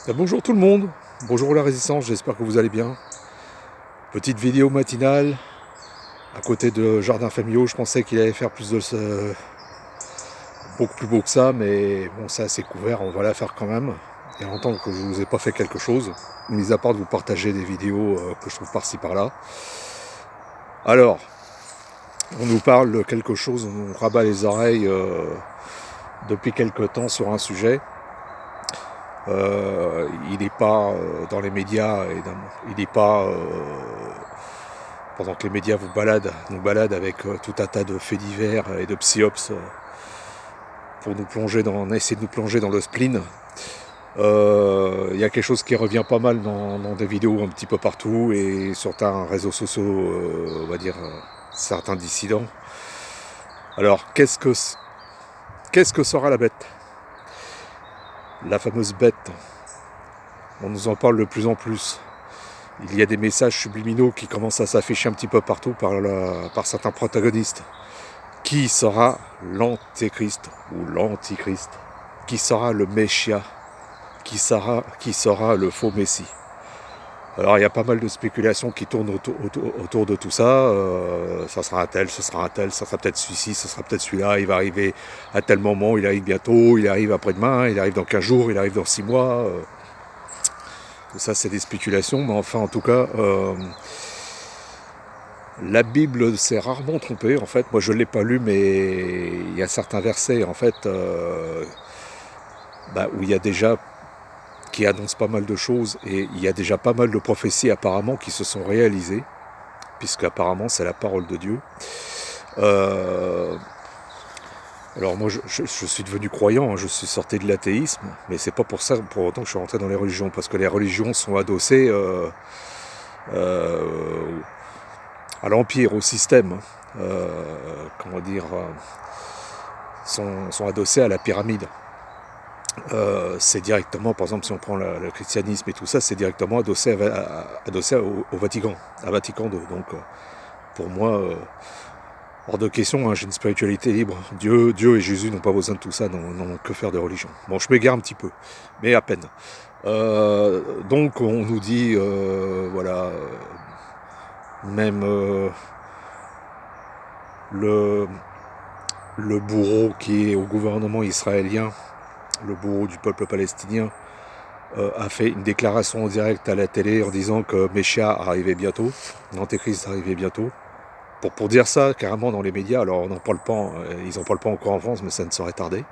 Bonjour tout le monde, bonjour la résistance, j'espère que vous allez bien. Petite vidéo matinale, à côté de jardin familiaux, je pensais qu'il allait faire beaucoup plus beau que ça, mais bon, c'est assez couvert, on va la faire quand même. Il y a longtemps que je vous ai pas fait quelque chose, mis à part de vous partager des vidéos que je trouve par-ci par-là. Alors, on nous parle de quelque chose, on nous rabat les oreilles depuis quelque temps sur un sujet. Il n'est pas dans les médias, il n'est pas pendant que les médias nous baladent avec tout un tas de faits divers et de psyops pour essayer de nous plonger dans le spleen. Il y a quelque chose qui revient pas mal dans des vidéos un petit peu partout et sur certains réseaux sociaux, on va dire certains dissidents. Alors, qu'est-ce que sera la bête? La fameuse bête. On nous en parle de plus en plus. Il y a des messages subliminaux qui commencent à s'afficher un petit peu partout par certains protagonistes. Qui sera l'antéchrist ou l'antichrist? Qui sera le Messia? Qui sera le faux Messie? Alors il y a pas mal de spéculations qui tournent autour de tout ça. Ça sera un tel, ce sera un tel, ça sera peut-être celui-ci, ce sera peut-être celui-là. Il va arriver à tel moment, il arrive bientôt, il arrive après-demain, il arrive dans 15 jours, il arrive dans 6 mois. Tout ça c'est des spéculations, mais enfin en tout cas... la Bible s'est rarement trompée, en fait. Moi, je ne l'ai pas lu, mais il y a certains versets, en fait, où il y a déjà qui annoncent pas mal de choses, et il y a déjà pas mal de prophéties apparemment qui se sont réalisées, puisque apparemment c'est la parole de Dieu. Alors moi, je suis devenu croyant, hein, je suis sorti de l'athéisme, mais c'est pas pour ça, pour autant que je suis rentré dans les religions, parce que les religions sont adossées à l'empire, au système. Comment dire, sont adossés à la pyramide. C'est directement, par exemple, si on prend le christianisme et tout ça, c'est directement adossé au Vatican, à Vatican II. Donc, pour moi, hors de question, hein, j'ai une spiritualité libre. Dieu et Jésus n'ont pas besoin de tout ça, n'ont que faire de religion. Bon, je m'égare un petit peu, mais à peine. Donc, on nous dit, voilà, même le bourreau qui est au gouvernement israélien, le bourreau du peuple palestinien, a fait une déclaration en direct à la télé en disant que Messia arrivait bientôt, l'Antéchrist arrivait bientôt. Pour dire ça carrément dans les médias, alors on n'en parle pas, ils n'en parlent pas encore en France, mais ça ne saurait tarder.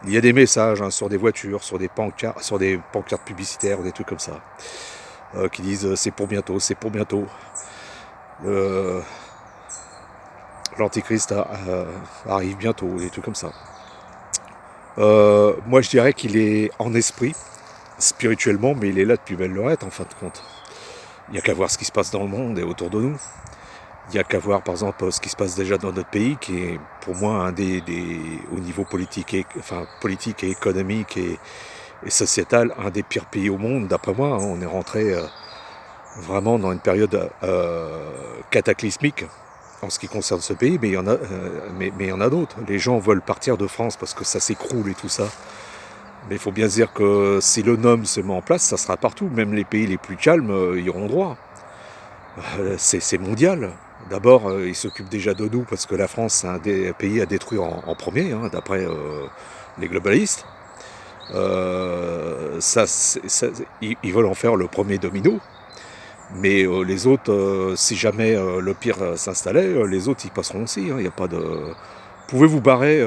Il y a des messages sur des voitures, sur des pancartes publicitaires, des trucs comme ça, qui disent c'est pour bientôt, c'est pour bientôt. L'Antéchrist arrive bientôt, des trucs comme ça. Moi je dirais qu'il est en esprit, spirituellement, mais il est là depuis belle lurette en fin de compte. Il n'y a qu'à voir ce qui se passe dans le monde et autour de nous. Il n'y a qu'à voir par exemple ce qui se passe déjà dans notre pays, qui est pour moi au niveau politique et économique et sociétal, un des pires pays au monde, d'après moi. On est rentré vraiment dans une période cataclysmique en ce qui concerne ce pays, mais il y en a d'autres. Les gens veulent partir de France parce que ça s'écroule et tout ça. Mais il faut bien se dire que si le NOM se met en place, ça sera partout. Même les pays les plus calmes y auront droit. C'est mondial. D'abord, ils s'occupent déjà de nous parce que la France, c'est un des pays à détruire en premier, hein, d'après les globalistes. Ils veulent en faire le premier domino. Mais les autres, si jamais le pire s'installait, les autres y passeront aussi. Il y a pas de... Vous pouvez vous barrer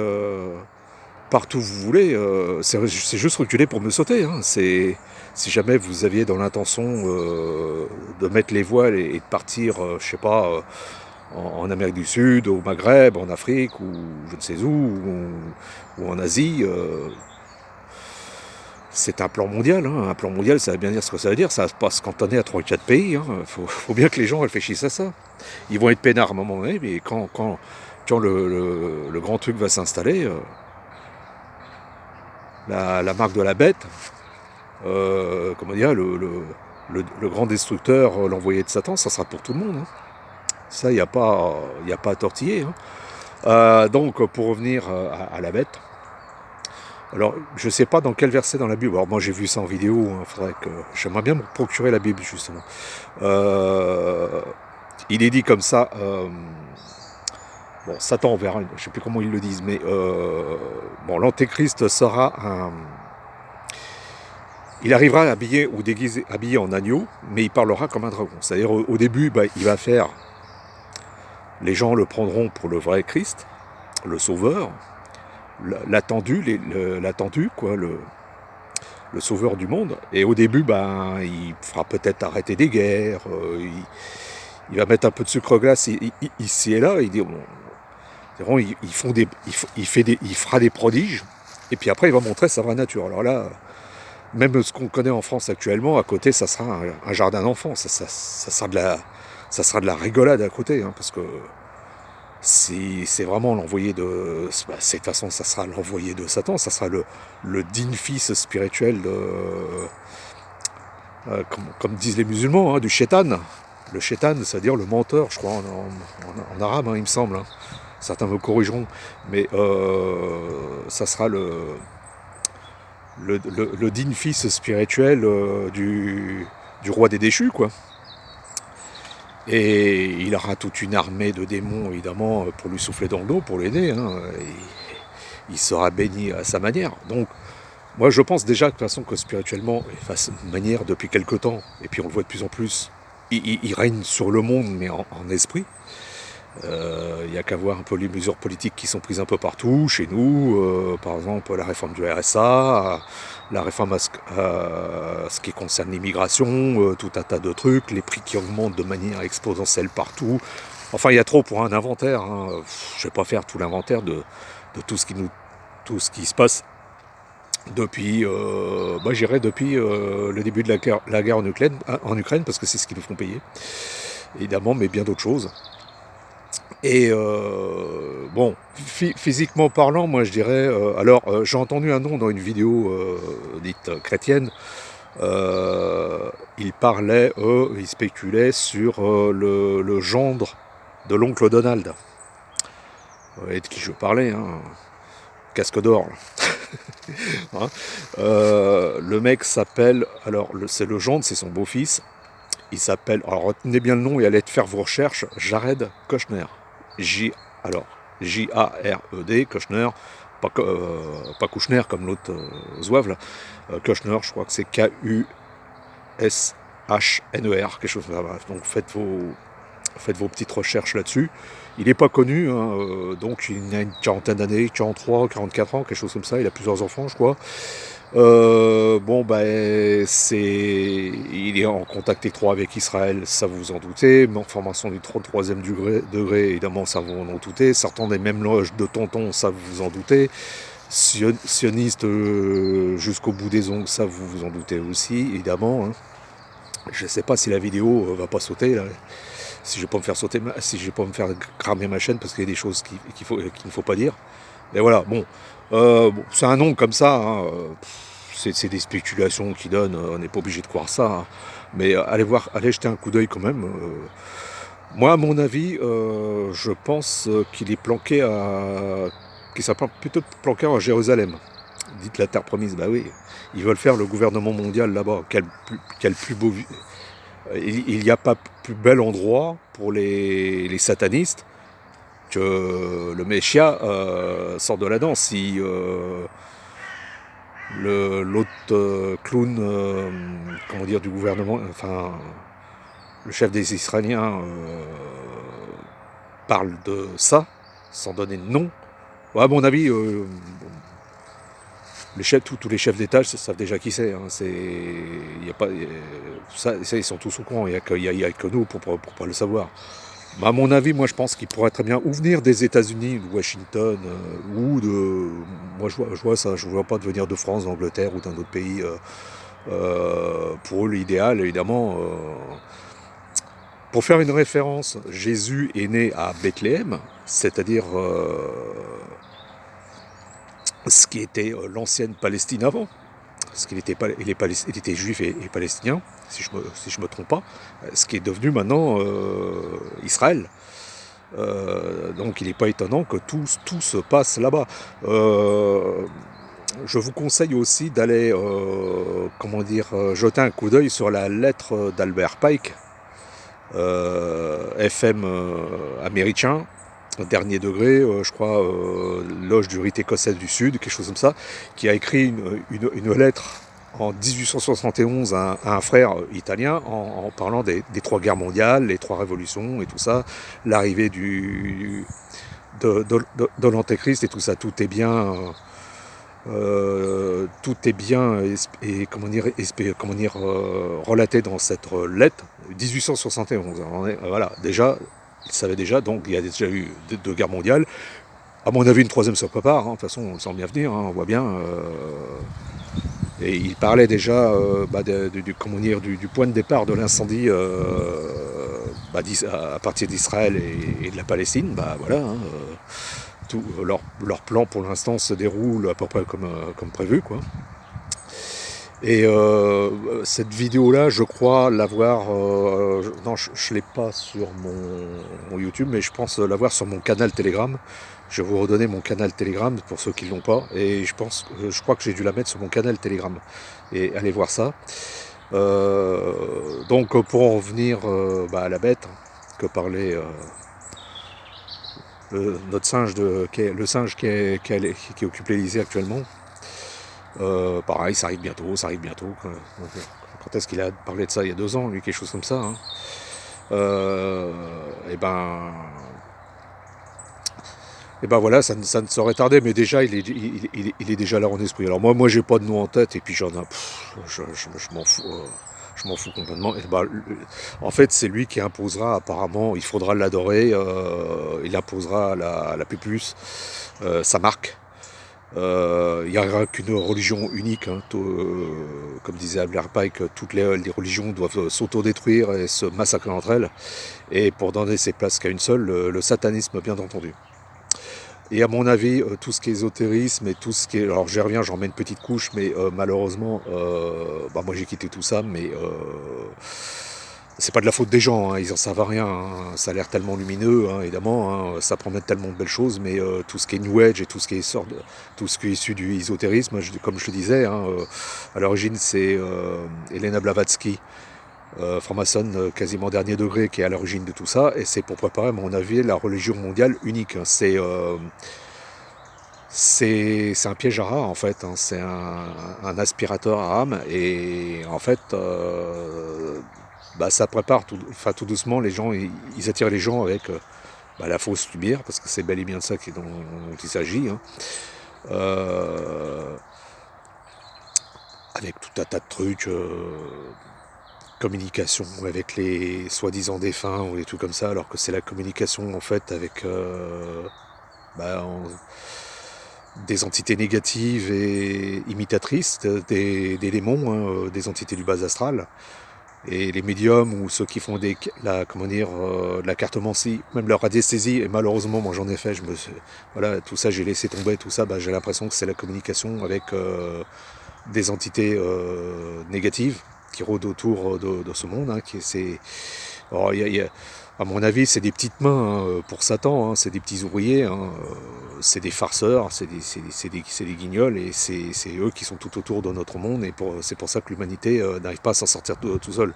partout où vous voulez. C'est juste reculer pour me sauter. Si jamais vous aviez dans l'intention de mettre les voiles et de partir, je sais pas, en Amérique du Sud, au Maghreb, en Afrique, ou je ne sais où, ou en Asie, c'est un plan mondial. Un plan mondial, ça veut bien dire ce que ça veut dire. Ça va pas se cantonner à 3 ou 4 pays. Faut bien que les gens réfléchissent à ça. Ils vont être peinards à un moment donné, mais quand le grand truc va s'installer, la marque de la bête, comment dire, le grand destructeur, l'envoyé de Satan, ça sera pour tout le monde. Ça, il n'y a pas à tortiller. Donc, pour revenir à la bête, Alors, je ne sais pas dans quel verset dans la Bible. Alors, moi, j'ai vu ça en vidéo. J'aimerais bien me procurer la Bible, justement. Euh, il est dit comme ça. Bon, Satan, on verra. Je ne sais plus comment ils le disent, mais bon, l'Antéchrist sera un. Il arrivera habillé ou déguisé, habillé en agneau, mais il parlera comme un dragon. C'est-à-dire, au début, il va faire. Les gens le prendront pour le vrai Christ, le Sauveur, l'attendu, quoi, le sauveur du monde. Et au début, il fera peut-être arrêter des guerres, il va mettre un peu de sucre glace ici et là. Il dit, bon, il fera des prodiges, et puis après, il va montrer sa vraie nature. Alors là, même ce qu'on connaît en France actuellement, à côté, ça sera un jardin d'enfants. Ça sera de la rigolade à côté, hein, parce que c'est vraiment l'envoyé de. De toute façon, ça sera l'envoyé de Satan, ça sera le digne fils spirituel comme disent les musulmans, hein, du shaitan. Le shaitan, c'est-à-dire le menteur, je crois, en arabe, hein, il me semble. Hein. Certains me corrigeront, mais ça sera le digne fils spirituel du roi des déchus, quoi. Et il aura toute une armée de démons, évidemment, pour lui souffler dans le dos, pour l'aider. Hein. Il sera béni à sa manière. Donc, moi, je pense déjà de toute façon que spirituellement, de manière depuis quelque temps, et puis on le voit de plus en plus, il règne sur le monde, mais en esprit. Il n'y a qu'à voir un peu les mesures politiques qui sont prises un peu partout, chez nous, par exemple la réforme du RSA, la réforme à ce qui concerne l'immigration, tout un tas de trucs, les prix qui augmentent de manière exponentielle partout. Enfin, il y a trop pour un inventaire. Hein. Je ne vais pas faire tout l'inventaire de tout ce qui se passe depuis, j'irais depuis le début de la guerre en Ukraine, parce que c'est ce qu'ils nous font payer, évidemment, mais bien d'autres choses. Et bon, physiquement parlant, moi je dirais. J'ai entendu un nom dans une vidéo dite chrétienne. Il spéculait sur le gendre de l'oncle Donald. Et de qui je parlais, hein. Casque d'or. Hein. Le mec s'appelle. Alors, c'est le gendre, c'est son beau-fils. Il s'appelle. Alors, retenez bien le nom et allez faire vos recherches. Jared Kushner. J-A-R-E-D, Kushner, pas Kushner comme l'autre zouave là. Kushner, je crois que c'est K-U-S-H-N-E-R, quelque chose comme ça. Donc faites vos petites recherches là-dessus. Il n'est pas connu, hein, donc il a une quarantaine d'années, 43, 44 ans, quelque chose comme ça. Il a plusieurs enfants, je crois. Il est en contact étroit avec Israël, ça vous en doutez. Mais en formation du 33e degré, évidemment, ça vous en doutez. Sortant des mêmes loges de tonton, ça vous en doutez. Sioniste jusqu'au bout des ongles, ça vous en doutez aussi, évidemment. Hein. Je ne sais pas si la vidéo va pas sauter là. Si je vais pas me faire sauter, si je vais pas me faire cramer ma chaîne parce qu'il y a des choses qu'il ne faut pas dire. Et voilà, bon, c'est un nom comme ça. Hein, c'est des spéculations qui donnent. On n'est pas obligé de croire ça. Hein, mais allez jeter un coup d'œil quand même. Moi, à mon avis, je pense qu'il est planqué qu'il s'appelle plutôt planqué à Jérusalem. Dites la terre promise, bah oui. Ils veulent faire le gouvernement mondial là-bas. Quel plus beau. Il n'y a pas plus bel endroit pour les satanistes que le Messia sort de la danse. Si l'autre clown, comment dire, du gouvernement, enfin, le chef des Israéliens parle de ça, sans donner de nom, à mon avis, tous les chefs d'État savent déjà qui c'est. Hein. Ça, ils sont tous au courant. Il n'y a que nous pour pas le savoir. Mais à mon avis, moi je pense qu'il pourrait très bien ou venir des États-Unis, de Washington, ou de. Moi je vois ça, je ne vois pas de venir de France, d'Angleterre ou d'un autre pays. Pour eux, l'idéal, évidemment. Pour faire une référence, Jésus est né à Bethléem, c'est-à-dire ce qui était l'ancienne Palestine avant. Parce qu'il était, il était juif et palestinien, si je me trompe pas, ce qui est devenu maintenant Israël. Donc il n'est pas étonnant que tout se passe là-bas. Je vous conseille aussi d'aller jeter un coup d'œil sur la lettre d'Albert Pike, FM américain, dernier degré, je crois, loge du rite écossais du Sud, quelque chose comme ça, qui a écrit une lettre en 1871 à un frère italien en parlant des trois guerres mondiales, les trois révolutions et tout ça, l'arrivée de l'antéchrist et tout ça, tout est bien relaté dans cette lettre 1871. Voilà, déjà, il savait déjà, donc il y a déjà eu deux guerres mondiales. À mon avis, une troisième se prépare. De toute façon, on le sent bien venir, on voit bien. Et il parlait déjà du point de départ de l'incendie à partir d'Israël et de la Palestine. Voilà. Leur plan pour l'instant se déroule à peu près comme prévu, quoi. Et cette vidéo-là, je crois l'avoir... non, je ne l'ai pas sur mon YouTube, mais je pense l'avoir sur mon canal Telegram. Je vais vous redonner mon canal Telegram pour ceux qui ne l'ont pas. Et je crois que j'ai dû la mettre sur mon canal Telegram. Et allez voir ça. Donc pour en revenir à la bête que parlait notre singe, le singe qui occupe l'Elysée actuellement. Pareil, ça arrive bientôt. Quand est-ce qu'il a parlé de ça? Il y a 2 ans, lui, quelque chose comme ça. Hein. Et ben, voilà, ça ne saurait tarder, mais déjà, il est déjà là en esprit. Alors moi, j'ai pas de nom en tête, et puis je m'en fous. Je m'en fous complètement. En fait, c'est lui qui imposera, apparemment, il faudra l'adorer, il imposera à la Pupus sa marque. Il n'y aura qu'une religion unique, hein, comme disait Albert Pike, toutes les religions doivent s'autodétruire et se massacrer entre elles, et pour donner ses places qu'à une seule, le satanisme bien entendu. Et à mon avis, tout ce qui est ésotérisme et tout ce qui est... Alors j'y reviens, j'en mets une petite couche, mais malheureusement, moi j'ai quitté tout ça, mais c'est pas de la faute des gens, hein, ils en savent rien, hein, ça a l'air tellement lumineux, hein, évidemment, hein, ça promet tellement de belles choses, mais tout ce qui est New Age et tout ce qui est issu du ésotérisme, comme je le disais, hein, à l'origine c'est Elena Blavatsky, franc-maçonne quasiment dernier degré, qui est à l'origine de tout ça, et c'est pour préparer, à mon avis, la religion mondiale unique. C'est un piège à rats, en fait, hein, c'est un aspirateur à âme, et en fait, ça prépare tout doucement les gens, ils attirent les gens avec la fausse lumière, parce que c'est bel et bien de ça dont il s'agit, hein. Euh, avec tout un tas de trucs, communication avec les soi-disant défunts ou des trucs comme ça, alors que c'est la communication en fait avec des entités négatives et imitatrices des démons, hein, des entités du bas astral. Et les médiums ou ceux qui font de la cartomancie, même leur radiesthésie, et malheureusement moi j'en ai fait, voilà, tout ça j'ai laissé tomber, tout ça, j'ai l'impression que c'est la communication avec des entités négatives qui rôdent autour de ce monde. Hein, à mon avis, c'est des petites mains, hein, pour Satan, hein, c'est des petits ouvriers, hein, c'est des farceurs, c'est des guignols, et c'est eux qui sont tout autour de notre monde, et c'est pour ça que l'humanité n'arrive pas à s'en sortir tout seul.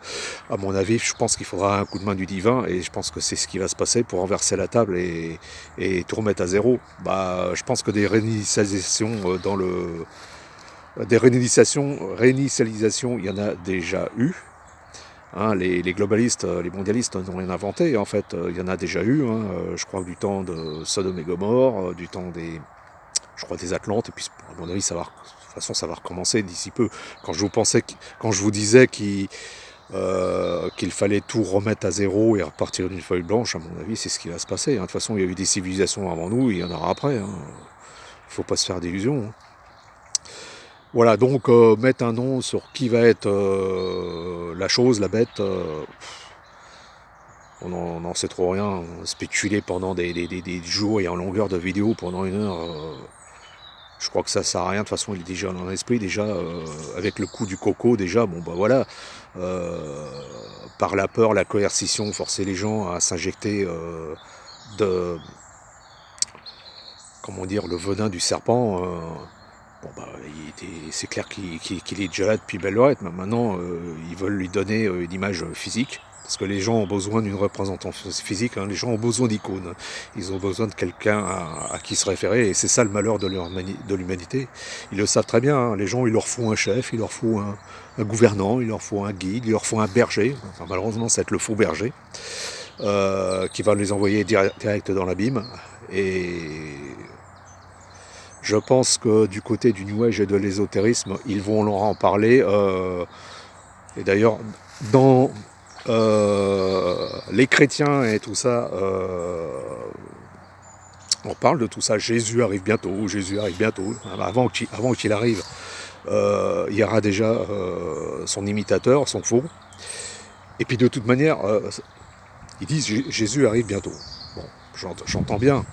À mon avis, je pense qu'il faudra un coup de main du divin, et je pense que c'est ce qui va se passer pour renverser la table et tout remettre à zéro. Je pense que des réinitialisations réinitialisations, il y en a déjà eu. Hein, les globalistes, les mondialistes n'ont rien inventé. En fait, il y en a déjà eu. Hein, je crois du temps de Sodome et Gomorre, du temps des Atlantes. Et puis, à mon avis, de toute façon, ça va recommencer d'ici peu. Quand je vous disais qu'il fallait tout remettre à zéro et repartir d'une feuille blanche, à mon avis, c'est ce qui va se passer. Hein. De toute façon, il y a eu des civilisations avant nous, et il y en aura après. Hein. Il ne faut pas se faire d'illusions. Hein. Voilà, donc mettre un nom sur qui va être la chose, la bête, on n'en sait trop rien. Spéculer pendant des jours et en longueur de vidéo pendant 1 heure, je crois que ça sert à rien. De toute façon, il est déjà dans l'esprit, déjà, avec le coup du coco, déjà, voilà. Par la peur, la coercition, forcer les gens à s'injecter le venin du serpent. Bon, c'est clair qu'il est déjà là depuis belle lurette, mais maintenant ils veulent lui donner une image physique. Parce que les gens ont besoin d'une représentation physique, les gens ont besoin d'icônes. Ils ont besoin de quelqu'un à qui se référer, et c'est ça le malheur de l'humanité. Ils le savent très bien, les gens, il leur faut un chef, il leur faut un gouvernant, il leur faut un guide, il leur faut un berger. Enfin, malheureusement, ça va être le faux berger, qui va les envoyer direct dans l'abîme. Et je pense que du côté du New Age et de l'ésotérisme, ils vont leur en parler. Et d'ailleurs, dans les chrétiens et tout ça, on parle de tout ça. Jésus arrive bientôt. Avant qu'il arrive, il y aura déjà son imitateur, son faux. Et puis de toute manière, ils disent Jésus arrive bientôt. Bon, j'entends bien.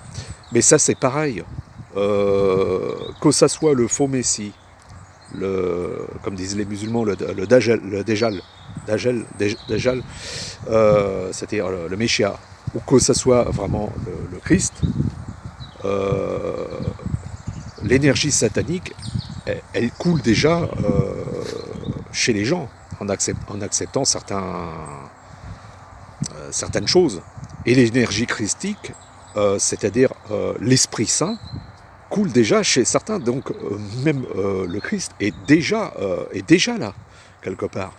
Mais ça, c'est pareil. Que ça soit le faux Messie, comme disent les musulmans, le Dajjal, c'est-à-dire le Messia, ou que ce soit vraiment le Christ, l'énergie satanique, elle coule déjà chez les gens, en acceptant certaines choses. Et l'énergie christique, c'est-à-dire l'Esprit Saint, coule déjà chez certains, donc même le Christ est déjà là, quelque part.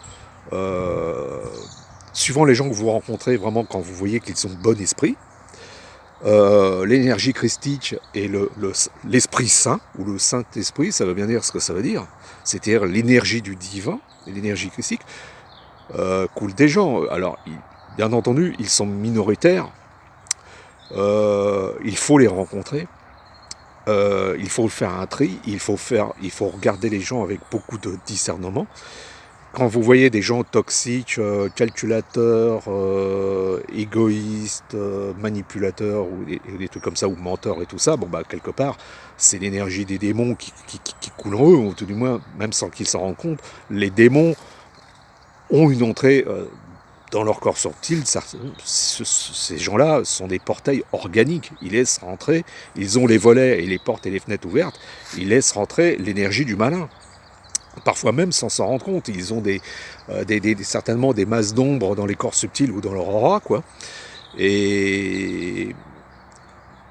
Suivant les gens que vous rencontrez, vraiment quand vous voyez qu'ils ont bon esprit, l'énergie christique et l'Esprit Saint, ou le Saint-Esprit, ça veut bien dire ce que ça veut dire, c'est-à-dire l'énergie du divin, et l'énergie christique, coule des gens. Alors, bien entendu, ils sont minoritaires, il faut les rencontrer. Il faut faire un tri, il faut regarder les gens avec beaucoup de discernement. Quand vous voyez des gens toxiques, calculateurs, égoïstes, manipulateurs, ou des trucs comme ça, ou menteurs et tout ça, quelque part, c'est l'énergie des démons qui coule en eux, ou tout du moins, même sans qu'ils s'en rendent compte. Les démons ont une entrée dans leur corps subtil. Ces gens-là sont des portails organiques. Ils laissent rentrer, ils ont les volets et les portes et les fenêtres ouvertes, ils laissent rentrer l'énergie du malin. Parfois même sans s'en rendre compte. Ils ont certainement des masses d'ombre dans les corps subtils ou dans leur aura, quoi. Et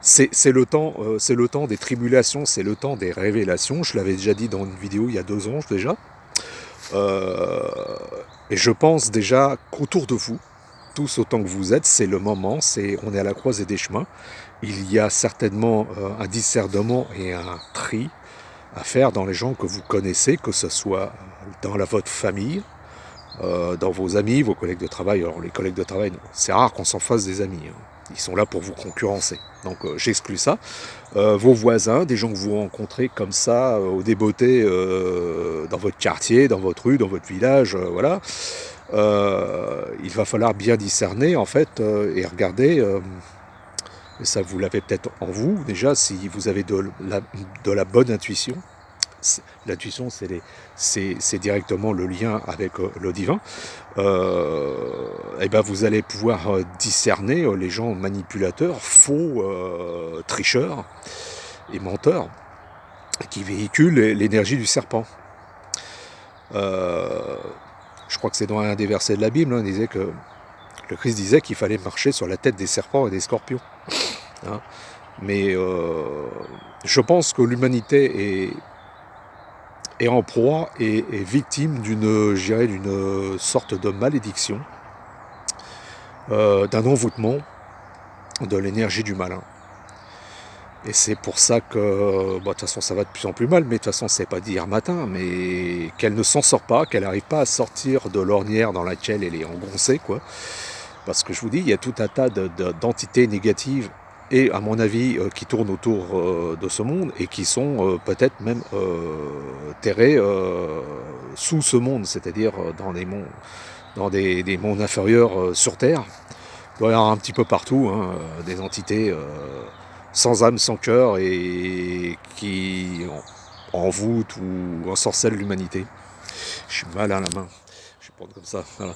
c'est le temps des tribulations, c'est le temps des révélations. Je l'avais déjà dit dans une vidéo il y a 2 ans déjà. Et je pense déjà qu'autour de vous, tous autant que vous êtes, c'est le moment, on est à la croisée des chemins. Il y a certainement un discernement et un tri à faire dans les gens que vous connaissez, que ce soit dans votre famille, dans vos amis, vos collègues de travail. Alors les collègues de travail, c'est rare qu'on s'en fasse des amis, Ils sont là pour vous concurrencer. Donc j'exclus ça. Vos voisins, des gens que vous rencontrez comme ça, au débeauté, dans votre quartier, dans votre rue, dans votre village, voilà. Il va falloir bien discerner, en fait, et regarder, et ça vous l'avez peut-être en vous, déjà, si vous avez de la bonne intuition. L'intuition, c'est directement le lien avec le divin. Et vous allez pouvoir discerner les gens manipulateurs, faux, tricheurs et menteurs qui véhiculent l'énergie du serpent. Je crois que c'est dans un des versets de la Bible, il disait que le Christ disait qu'il fallait marcher sur la tête des serpents et des scorpions. Mais je pense que l'humanité est en proie et est victime d'une sorte de malédiction, d'un envoûtement de l'énergie du malin. Et c'est pour ça que, de toute façon, ça va de plus en plus mal, mais de toute façon, c'est pas d'hier matin, mais qu'elle ne s'en sort pas, qu'elle n'arrive pas à sortir de l'ornière dans laquelle elle est engoncée, quoi. Parce que je vous dis, il y a tout un tas d'entités négatives, et à mon avis, qui tournent autour de ce monde, et qui sont peut-être même terrées sous ce monde, c'est-à-dire dans des mondes inférieurs sur Terre. Il doit y avoir un petit peu partout des entités sans âme, sans cœur, et qui envoûtent ou ensorcellent l'humanité. Je suis mal à la main, je vais prendre comme ça. Voilà.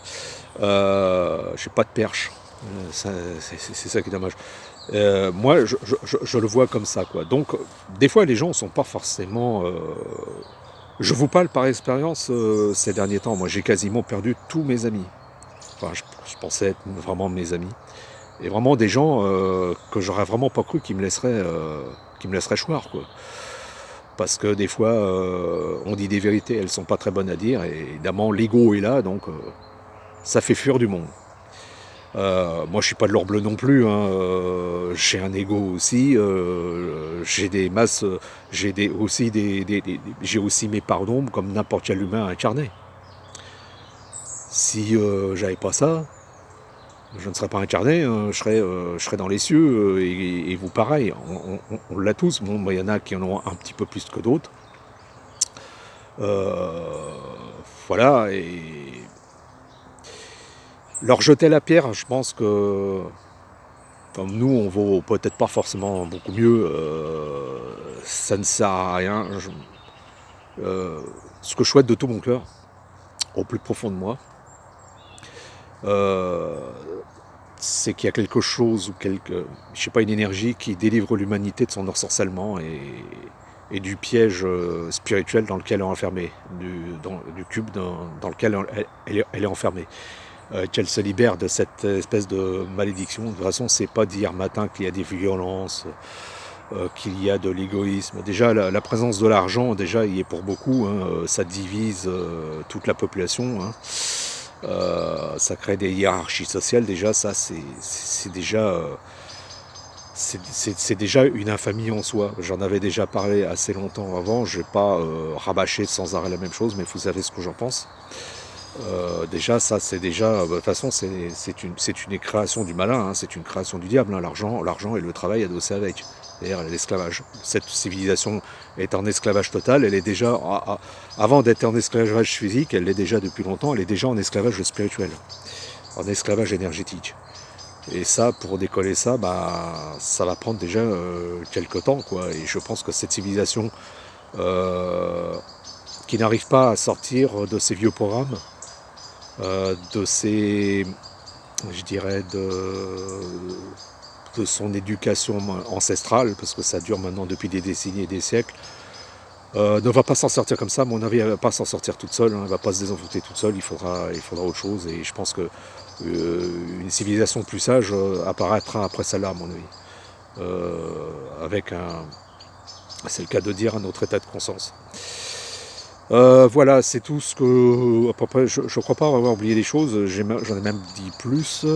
Je n'ai pas de perche, c'est ça qui est dommage. Moi, je le vois comme ça, quoi. Donc, des fois, les gens sont pas forcément. Je vous parle par expérience ces derniers temps. Moi, j'ai quasiment perdu tous mes amis. Enfin, je pensais être vraiment mes amis. Et vraiment des gens que j'aurais vraiment pas cru qui me laisseraient choir, quoi. Parce que des fois, on dit des vérités, elles sont pas très bonnes à dire. Et évidemment, l'ego est là, donc ça fait fuir du monde. Moi, je suis pas de l'or bleu non plus, hein. J'ai un ego aussi. J'ai des masses. J'ai aussi mes parts d'ombre comme n'importe quel humain incarné. Si j'avais pas ça, je ne serais pas incarné, hein, je serais dans les cieux, et vous pareil, on l'a tous. Bon, il y en a qui en ont un petit peu plus que d'autres. Euh, voilà, et leur jeter la pierre, je pense que comme nous, on vaut peut-être pas forcément beaucoup mieux, ça ne sert à rien. Ce que je souhaite de tout mon cœur, au plus profond de moi, euh, c'est qu'il y a quelque chose ou je sais pas, une énergie qui délivre l'humanité de son ensorcellement et du piège spirituel dans lequel elle est enfermée, du cube dans lequel elle est enfermée. Qu'elle se libère de cette espèce de malédiction. De toute façon, c'est pas d'hier matin qu'il y a des violences, qu'il y a de l'égoïsme. Déjà, la présence de l'argent, déjà, il y est pour beaucoup, hein, ça divise toute la population, hein. Ça crée des hiérarchies sociales. Déjà, ça, c'est déjà, c'est déjà une infamie en soi. J'en avais déjà parlé assez longtemps avant. Je vais pas rabâcher sans arrêt la même chose, mais vous savez ce que j'en pense. Déjà, ça, c'est déjà. De toute façon, c'est une création du malin, hein, c'est une création du diable, hein, l'argent et le travail adossé avec. C'est-à-dire l'esclavage. Cette civilisation est en esclavage total. Elle est déjà, avant d'être en esclavage physique, elle l'est déjà depuis longtemps. Elle est déjà en esclavage spirituel, en esclavage énergétique. Et ça, pour décoller ça, bah, ça va prendre déjà quelques temps, quoi. Et je pense que cette civilisation qui n'arrive pas à sortir de ces vieux programmes, de ses, je dirais, de son éducation ancestrale, parce que ça dure maintenant depuis des décennies et des siècles, ne va pas s'en sortir comme ça. À mon avis, elle ne va pas s'en sortir toute seule, hein, elle ne va pas se désenvoûter toute seule, il faudra autre chose, et je pense que une civilisation plus sage apparaîtra après celle-là, à mon avis. Avec un, c'est le cas de dire, un autre état de conscience. Voilà, c'est tout ce que. À peu près, je ne crois pas avoir oublié des choses. J'en ai même dit plus.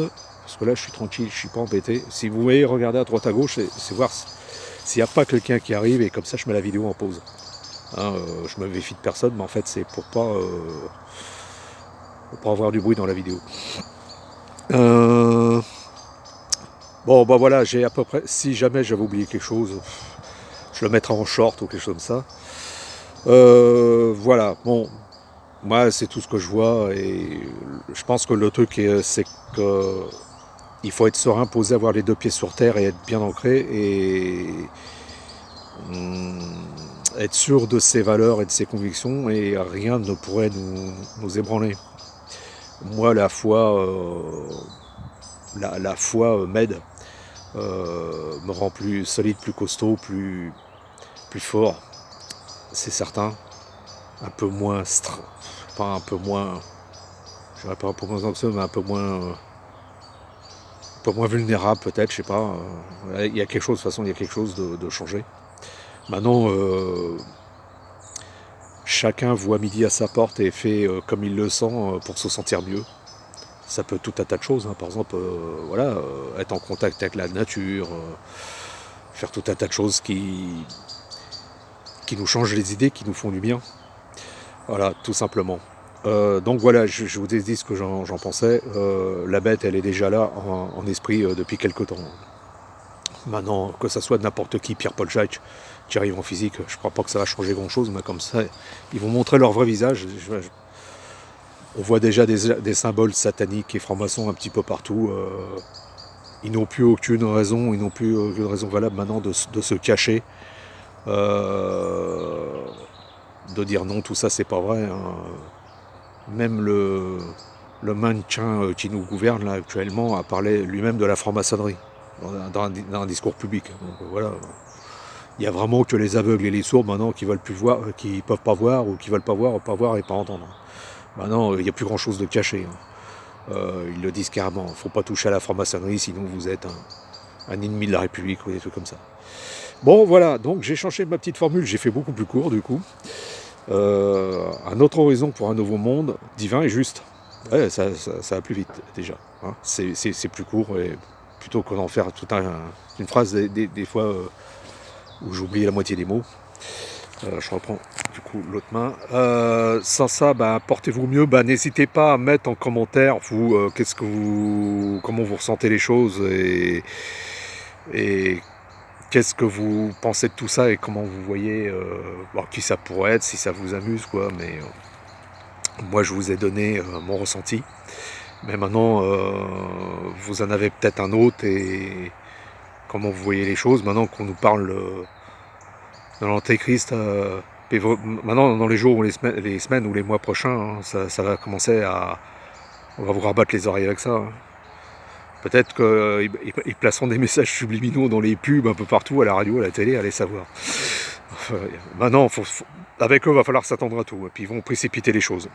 Parce que là, je suis tranquille, je ne suis pas embêté. Si vous voyez regarder à droite à gauche, c'est voir s'il n'y a pas quelqu'un qui arrive, et comme ça, je mets la vidéo en pause. Hein, je me méfie de personne, mais en fait, c'est pour pas avoir du bruit dans la vidéo. Bon, bah voilà, j'ai à peu près. Si jamais j'avais oublié quelque chose, je le mettrai en short ou quelque chose comme ça. Voilà, bon, moi c'est tout ce que je vois, et je pense que le truc c'est que il faut être serein, posé, avoir les deux pieds sur terre et être bien ancré, et être sûr de ses valeurs et de ses convictions, et rien ne pourrait nous ébranler. Moi, la foi, la foi m'aide, me rend plus solide, plus costaud, plus fort, c'est certain. Un peu moins, pas un peu moins, je dirais pas un peu moins anxieux, mais un peu moins vulnérable peut-être, je sais pas. Il y a quelque chose, de toute façon, il y a quelque chose de changé. Maintenant, chacun voit midi à sa porte et fait comme il le sent pour se sentir mieux. Ça peut être tout un tas de choses, hein. Par exemple, voilà, être en contact avec la nature, faire tout un tas de choses qui nous changent les idées, qui nous font du bien. Voilà, tout simplement. Donc voilà, je vous ai dit ce que j'en pensais. La bête, elle est déjà là en esprit depuis quelque temps. Maintenant, que ça soit n'importe qui, Pierre-Paul Jacques, qui arrive en physique, je crois pas que ça va changer grand-chose, mais comme ça, ils vont montrer leur vrai visage. On voit déjà des symboles sataniques et francs-maçons un petit peu partout. Ils n'ont plus aucune raison, valable maintenant de se cacher. De dire non, tout ça c'est pas vrai, hein. Même le maintien qui nous gouverne là actuellement a parlé lui-même de la franc-maçonnerie. dans un discours public. Donc voilà. Il y a vraiment que les aveugles et les sourds maintenant qui veulent plus voir, qui peuvent pas voir ou qui veulent pas voir et pas entendre. Maintenant, il n'y a plus grand chose de caché. Ils le disent carrément. Faut pas toucher à la franc-maçonnerie, sinon vous êtes un ennemi de la République ou des trucs comme ça. Bon, voilà. Donc j'ai changé ma petite formule. J'ai fait beaucoup plus court du coup. Un autre horizon pour un nouveau monde, divin et juste. Ouais, ça va plus vite déjà. Hein. C'est plus court et plutôt qu'en faire toute une phrase des fois où j'oublie la moitié des mots. Je reprends du coup l'autre main. Sans ça, portez-vous mieux. N'hésitez pas à mettre en commentaire vous comment vous ressentez les choses et qu'est-ce que vous pensez de tout ça et comment vous voyez qui ça pourrait être, si ça vous amuse quoi. Mais moi je vous ai donné mon ressenti. Mais maintenant vous en avez peut-être un autre et comment vous voyez les choses. Maintenant qu'on nous parle de l'Antéchrist, maintenant dans les jours ou les semaines ou les mois prochains, hein, ça va commencer à... On va vous rabattre les oreilles avec ça. Hein. Peut-être qu'ils placeront des messages subliminaux dans les pubs un peu partout, à la radio, à la télé, allez savoir. Maintenant, avec eux, il va falloir s'attendre à tout. Et puis ils vont précipiter les choses.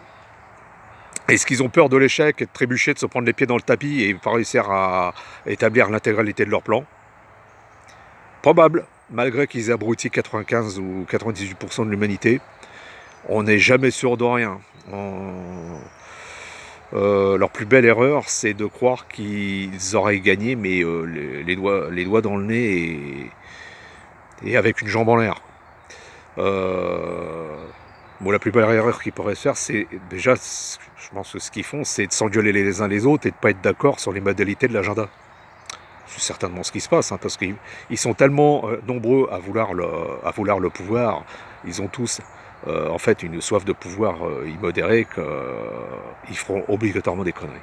Est-ce qu'ils ont peur de l'échec et de trébucher, de se prendre les pieds dans le tapis et pas réussir à établir l'intégralité de leur plan? Probable, malgré qu'ils aient abruti 95 ou 98% de l'humanité. On n'est jamais sûr de rien. Leur plus belle erreur, c'est de croire qu'ils auraient gagné, mais les doigts dans le nez et avec une jambe en l'air. La plus belle erreur qu'ils pourraient faire, c'est déjà, je pense que ce qu'ils font, c'est de s'engueuler les uns les autres et de ne pas être d'accord sur les modalités de l'agenda. C'est certainement ce qui se passe, hein, parce qu'ils sont tellement nombreux à vouloir le pouvoir, ils ont tous en fait une soif de pouvoir immodérée qu'ils feront obligatoirement des conneries.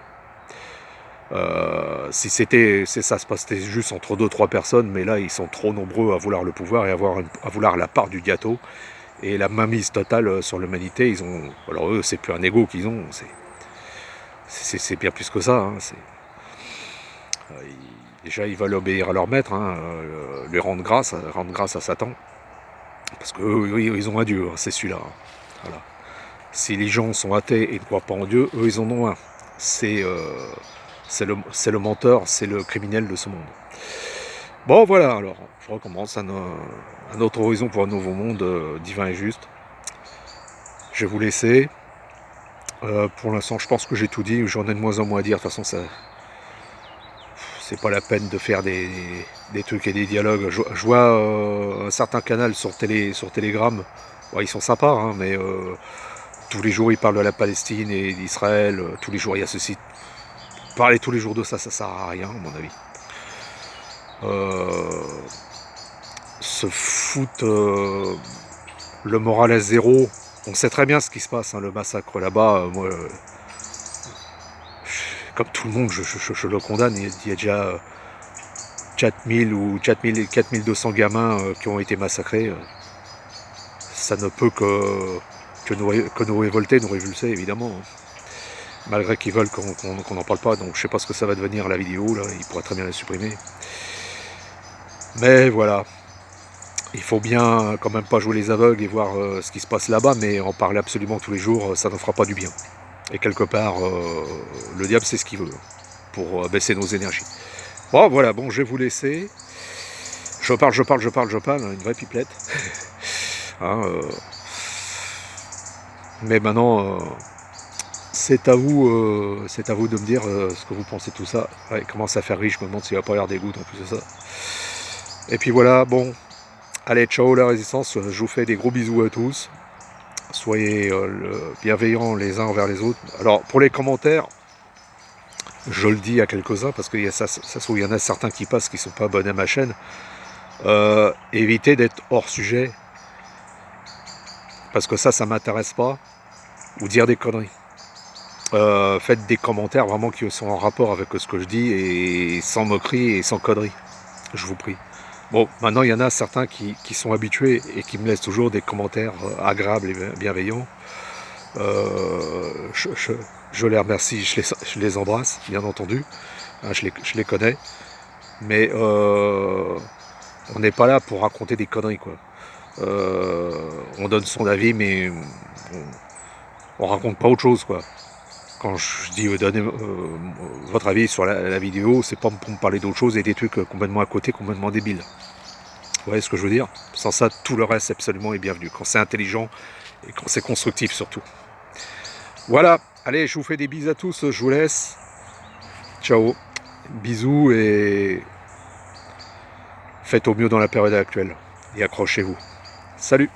Si ça se passait juste entre 2-3 personnes, mais là ils sont trop nombreux à vouloir le pouvoir et à vouloir la part du gâteau et la mainmise totale sur l'humanité. Alors eux, c'est plus un ego qu'ils ont, c'est bien plus que ça. Hein, déjà ils veulent obéir à leur maître, hein, lui rendre grâce à Satan, parce qu'eux ils ont un Dieu, hein, c'est celui-là. Hein. Voilà. Si les gens sont athées et ne croient pas en Dieu, eux ils en ont un. C'est le menteur, c'est le criminel de ce monde. Bon voilà, alors je recommence un autre horizon pour un nouveau monde divin et juste. Je vais vous laisser. Pour l'instant je pense que j'ai tout dit, j'en ai de moins en moins à dire, de toute façon c'est pas la peine de faire des trucs et des dialogues. Je vois un certain canal sur Telegram, bon, ils sont sympas, hein, mais tous les jours ils parlent de la Palestine et d'Israël, tous les jours il y a ceci. Parler tous les jours de ça sert à rien, à mon avis. Se foutre le moral à zéro. On sait très bien ce qui se passe, hein, le massacre là-bas. Moi, comme tout le monde, je le condamne. Il y a déjà 4000 ou 4200 gamins qui ont été massacrés. Ça ne peut que nous révolter, nous révulser, évidemment. Malgré qu'ils veulent qu'on n'en parle pas, donc je sais pas ce que ça va devenir la vidéo, là, ils pourraient très bien la supprimer. Mais voilà, il faut bien quand même pas jouer les aveugles et voir ce qui se passe là-bas, mais en parler absolument tous les jours, ça ne fera pas du bien. Et quelque part, le diable c'est ce qu'il veut, pour baisser nos énergies. Bon voilà, bon je vais vous laisser. Je parle, une vraie pipelette. Hein, mais maintenant... c'est à vous de me dire ce que vous pensez de tout ça. Ouais, il commence à faire riche, je me demande s'il va pas y avoir des gouttes en plus de ça. Et puis voilà, bon, allez, ciao la résistance, je vous fais des gros bisous à tous. Soyez bienveillants les uns envers les autres. Alors, pour les commentaires, je le dis à quelques-uns, parce qu'il y y en a certains qui passent qui ne sont pas abonnés à ma chaîne. Évitez d'être hors sujet, parce que ça m'intéresse pas, ou dire des conneries. Faites des commentaires vraiment qui sont en rapport avec ce que je dis et sans moquerie et sans conneries, je vous prie. Bon, maintenant il y en a certains qui sont habitués et qui me laissent toujours des commentaires agréables et bienveillants. Je les remercie, je les embrasse, bien entendu, hein, je les connais. Mais on n'est pas là pour raconter des conneries, quoi. On donne son avis, mais on raconte pas autre chose, quoi. Quand je dis donnez votre avis sur la vidéo, c'est pas pour me parler d'autre chose et des trucs complètement à côté, complètement débiles. Vous voyez ce que je veux dire? Sans ça, tout le reste absolument est bienvenu. Quand c'est intelligent et quand c'est constructif surtout. Voilà, allez, je vous fais des bisous à tous, je vous laisse. Ciao, bisous et faites au mieux dans la période actuelle. Et accrochez-vous. Salut!